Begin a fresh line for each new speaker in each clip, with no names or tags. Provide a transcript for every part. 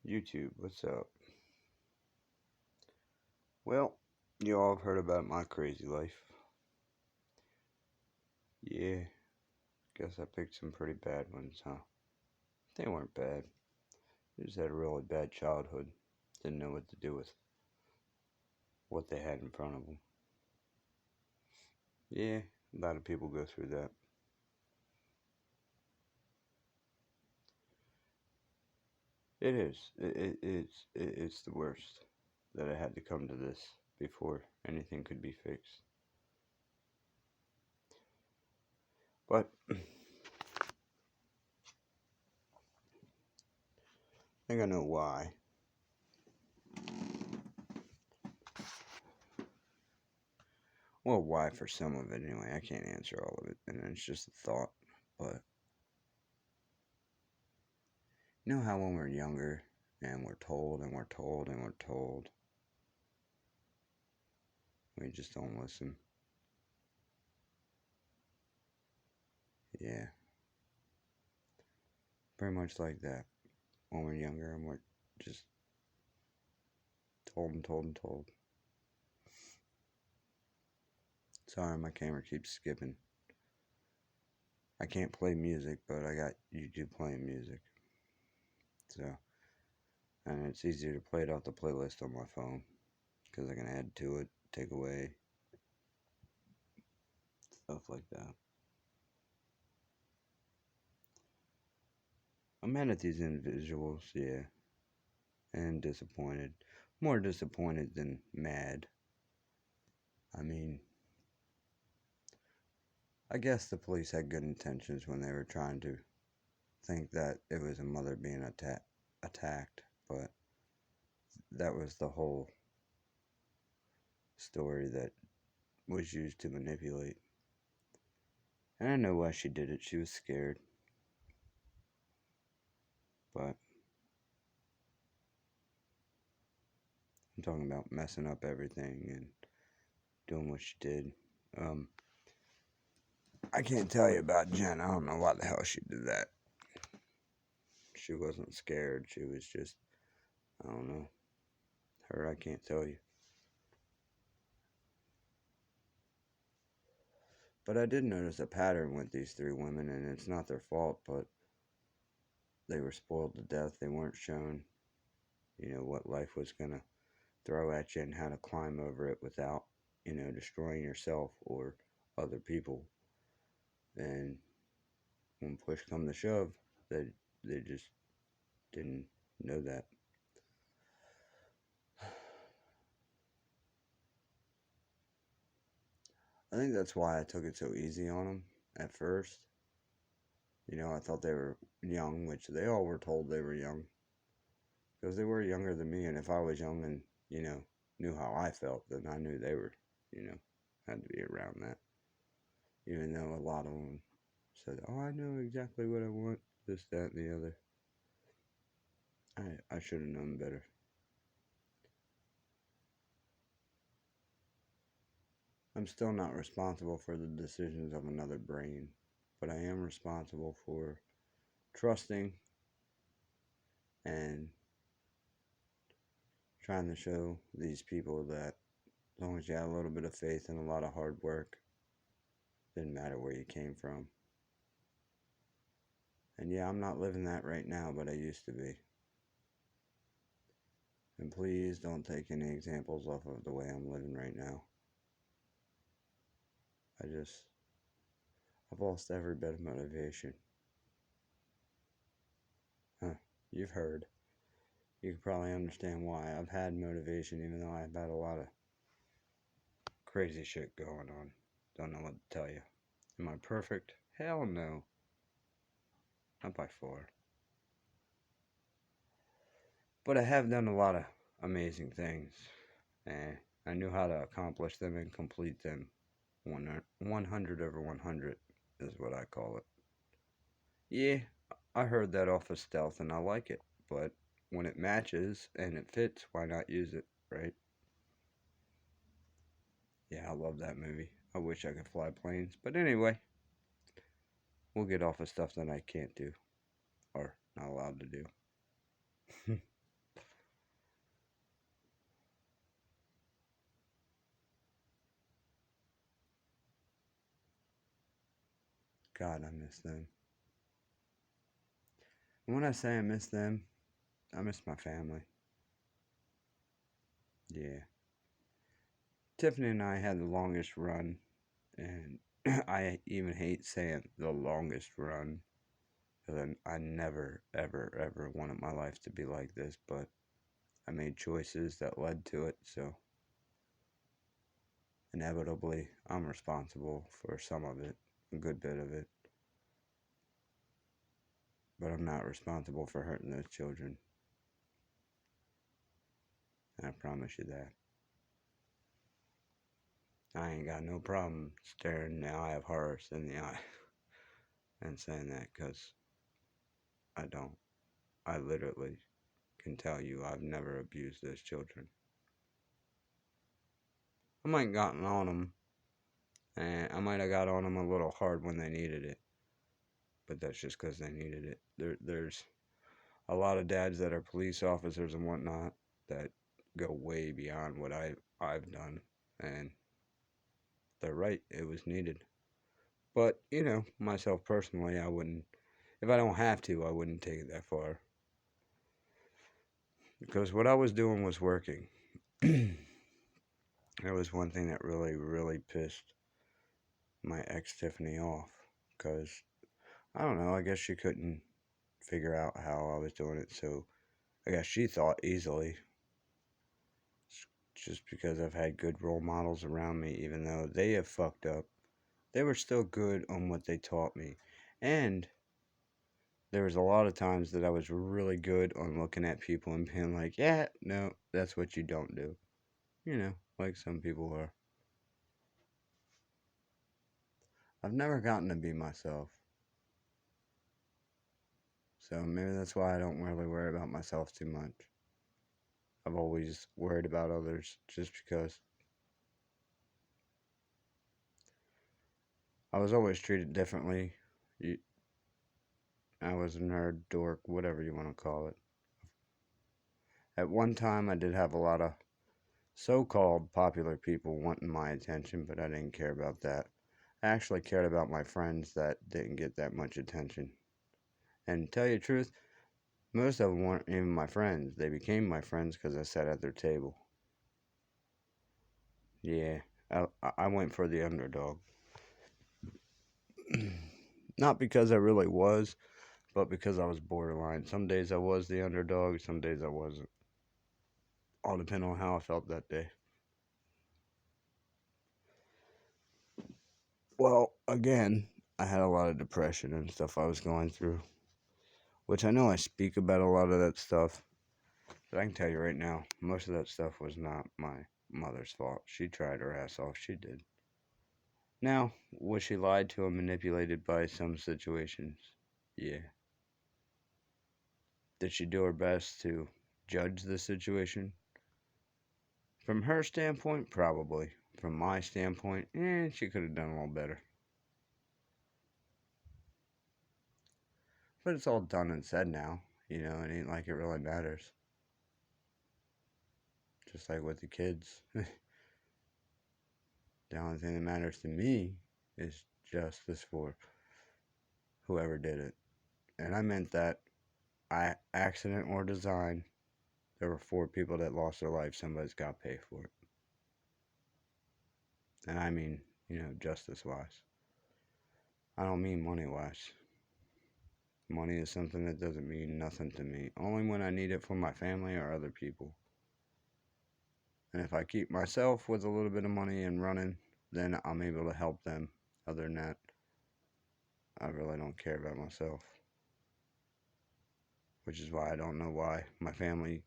YouTube, what's up? Well, you all have heard about my crazy life. Yeah, guess I picked some pretty bad ones, huh? They weren't bad. I just had a really bad childhood. Didn't know what to do with what they had in front of them. Yeah, a lot of people go through that. It is. It's the worst that I had to come to this before anything could be fixed. But I think I know why. Well, why for some of it anyway. I can't answer all of it, and it's just a thought. But you know how when we're younger and we're told and we're told and we're told, we just don't listen? Yeah, pretty much like that. When we're younger and we're just told and told and told. Sorry, my camera keeps skipping. I can't play music, but I got YouTube playing music. So, and it's easier to play it off the playlist on my phone because I can add to it, take away, stuff like that. I'm mad at these individuals, yeah, and disappointed. More disappointed than mad. I mean, I guess the police had good intentions when they were trying to think that it was a mother being attacked, but that was the whole story that was used to manipulate. And I know why she did it. She was scared. But I'm talking about messing up everything and doing what she did. Um, I can't tell you about Jen. I don't know why the hell she did that. She wasn't scared. She was just, I don't know. Her, I can't tell you. But I did notice a pattern with these three women, and it's not their fault, but they were spoiled to death. They weren't shown, what life was going to throw at you and how to climb over it without, destroying yourself or other people. And when push come to shove, they just didn't know that. I think that's why I took it so easy on them at first. I thought they were young, which they all were told they were young. Because they were younger than me, and if I was young and, knew how I felt, then I knew they were, had to be around that. Even though a lot of them said, oh, I know exactly what I want, this, that, and the other. I should have known better. I'm still not responsible for the decisions of another brain, but I am responsible for trusting and trying to show these people that as long as you have a little bit of faith and a lot of hard work, didn't matter where you came from. And yeah, I'm not living that right now, but I used to be. And please don't take any examples off of the way I'm living right now. I've lost every bit of motivation. Huh, you've heard. You can probably understand why. I've had motivation even though I've had a lot of crazy shit going on. Don't know what to tell you. Am I perfect? Hell no. Not by far. But I have done a lot of amazing things. And I knew how to accomplish them and complete them. 100 over 100 is what I call it. Yeah, I heard that off of Stealth and I like it. But when it matches and it fits, why not use it, right? Yeah, I love that movie. I wish I could fly planes. But anyway, we'll get off of stuff that I can't do or not allowed to do. God, I miss them. And when I say I miss them, I miss my family. Yeah. Tiffany and I had the longest run, and I even hate saying the longest run because I never, ever, ever wanted my life to be like this, but I made choices that led to it, so inevitably I'm responsible for some of it, a good bit of it, but I'm not responsible for hurting those children. I promise you that. I ain't got no problem staring the eye of Horus in the eye and saying that because I don't. I literally can tell you I've never abused those children. I might have gotten on them, and I might have got on them a little hard when they needed it, but that's just because they needed it. There's a lot of dads that are police officers and whatnot that go way beyond what I've done, and they're right. It was needed. But, myself personally, I wouldn't, if I don't have to, I wouldn't take it that far. Because what I was doing was working. That was one thing that really, really pissed my ex Tiffany off. Because, I don't know, I guess she couldn't figure out how I was doing it. So, I guess she thought easily. Just because I've had good role models around me, even though they have fucked up, they were still good on what they taught me. And there was a lot of times that I was really good on looking at people and being like, yeah, no, that's what you don't do. Like some people are. I've never gotten to be myself. So maybe that's why I don't really worry about myself too much. I've always worried about others just because I was always treated differently. I was a nerd, dork, whatever you want to call it. At one time, I did have a lot of so-called popular people wanting my attention, but I didn't care about that. I actually cared about my friends that didn't get that much attention. And to tell you the truth, most of them weren't even my friends. They became my friends because I sat at their table. Yeah, I went for the underdog. Not because I really was, but because I was borderline. Some days I was the underdog, some days I wasn't. All depend on how I felt that day. Well, again, I had a lot of depression and stuff I was going through, which I know I speak about a lot of that stuff, but I can tell you right now, most of that stuff was not my mother's fault. She tried her ass off, she did. Now, was she lied to and manipulated by some situations? Yeah. Did she do her best to judge the situation? From her standpoint, probably. From my standpoint, she could have done a little better. But it's all done and said now. It ain't like it really matters. Just like with the kids. The only thing that matters to me is justice for whoever did it. And I meant that accident or design, there were 4 people that lost their life. Somebody's got to pay for it. And I mean, justice wise. I don't mean money wise. Money is something that doesn't mean nothing to me. Only when I need it for my family or other people. And if I keep myself with a little bit of money and running, then I'm able to help them. Other than that, I really don't care about myself. Which is why I don't know why my family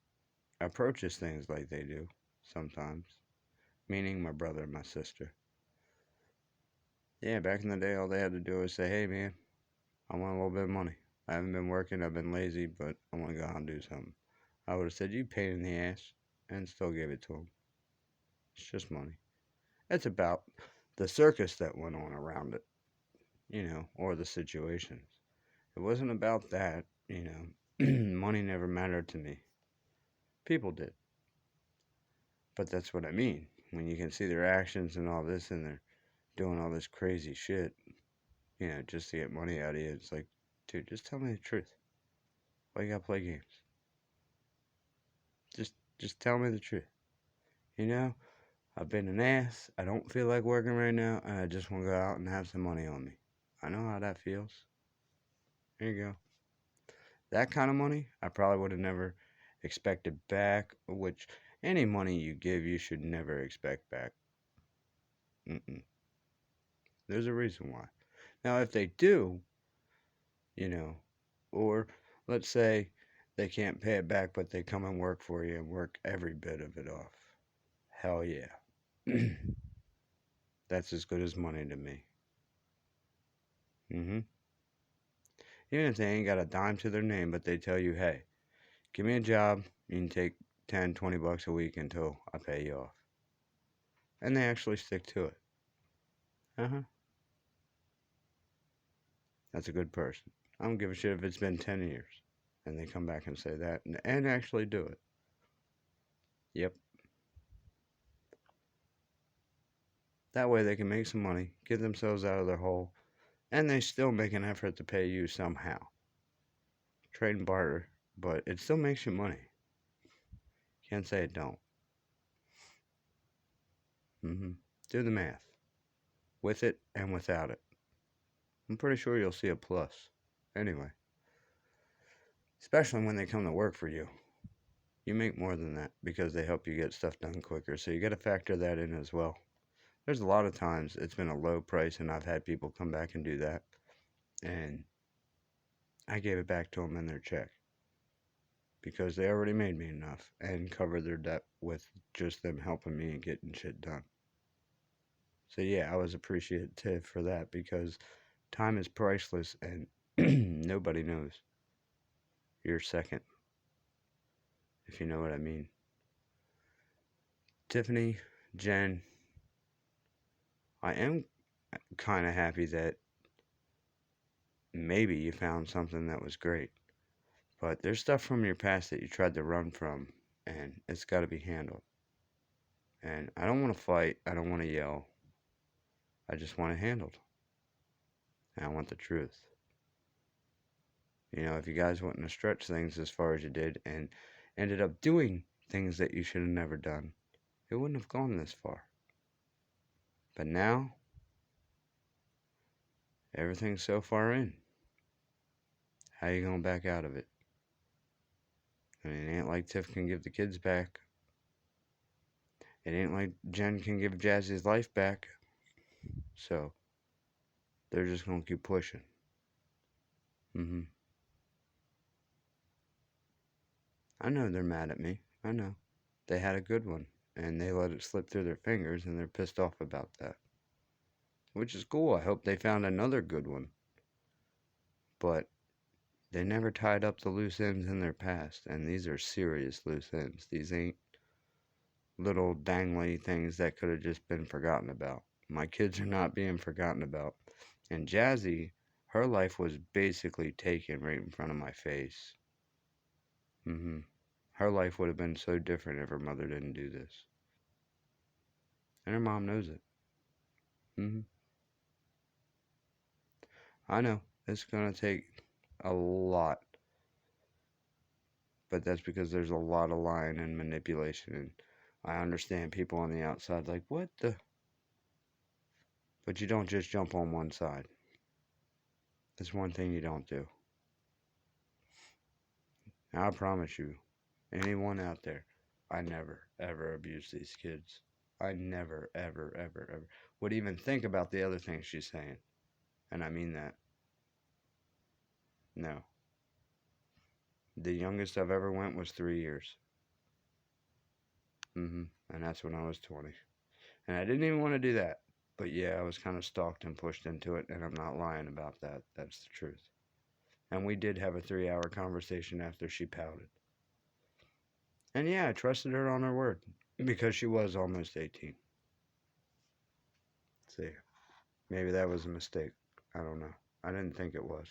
approaches things like they do sometimes. Meaning my brother and my sister. Yeah, back in the day, all they had to do was say, hey man, I want a little bit of money. I haven't been working, I've been lazy, but I want to go out and do something. I would have said, you pain in the ass, and still gave it to them. It's just money. It's about the circus that went on around it, or the situations. It wasn't about that. Money never mattered to me. People did. But that's what I mean. When you can see their actions and all this, and they're doing all this crazy shit, just to get money out of you. It's like, dude, just tell me the truth. Why you gotta play games? Just tell me the truth. You know, I've been an ass. I don't feel like working right now, and I just want to go out and have some money on me. I know how that feels. There you go. That kind of money, I probably would have never expected back, which any money you give, you should never expect back. Mm-mm. There's a reason why. Now, if they do, you know, or let's say they can't pay it back, but they come and work for you and work every bit of it off. Hell yeah. That's as good as money to me. Hmm. Even if they ain't got a dime to their name, but they tell you, hey, give me a job, you can take 10, 20 bucks a week until I pay you off. And they actually stick to it. Uh-huh. That's a good person. I don't give a shit if it's been 10 years. And they come back and say that and actually do it. Yep. That way they can make some money, get themselves out of their hole, and they still make an effort to pay you somehow. Trade and barter, but it still makes you money. Can't say it don't. Mm-hmm. Do the math. With it and without it. I'm pretty sure you'll see a plus. Anyway, especially when they come to work for you. You make more than that because they help you get stuff done quicker. So you got to factor that in as well. There's a lot of times it's been a low price and I've had people come back and do that. And I gave it back to them in their check because they already made me enough and covered their debt with just them helping me and getting shit done. So yeah, I was appreciative for that because time is priceless and nobody knows your second, if you know what I mean. Tiffany, Jen, I am kind of happy that maybe you found something that was great. But there's stuff from your past that you tried to run from, and it's got to be handled. And I don't want to fight, I don't want to yell. I just want it handled. And I want the truth. If you guys wouldn't have stretched things as far as you did and ended up doing things that you should have never done, it wouldn't have gone this far. But now, everything's so far in. How you going to back out of it? I mean, it ain't like Tiff can give the kids back. It ain't like Jen can give Jazzy's life back. So, they're just going to keep pushing. Mm-hmm. I know they're mad at me. I know. They had a good one, and they let it slip through their fingers, and they're pissed off about that. Which is cool. I hope they found another good one. But they never tied up the loose ends in their past, and these are serious loose ends. These ain't little dangly things that could have just been forgotten about. My kids are not being forgotten about. And Jazzy, her life was basically taken right in front of my face. Mm-hmm. Her life would have been so different if her mother didn't do this. And her mom knows it. Mm-hmm. I know. It's going to take a lot. But that's because there's a lot of lying and manipulation. And I understand people on the outside like, what the? But you don't just jump on one side. That's one thing you don't do. Now, I promise you, anyone out there, I never, ever abuse these kids. I never, ever, ever, ever would even think about the other things she's saying. And I mean that. No. The youngest I've ever went was 3 years. And that's when I was 20. And I didn't even want to do that. But yeah, I was kind of stalked and pushed into it, and I'm not lying about that. That's the truth. And we did have a 3-hour conversation after she pouted. And yeah, I trusted her on her word because she was almost 18. See, maybe that was a mistake. I don't know. I didn't think it was.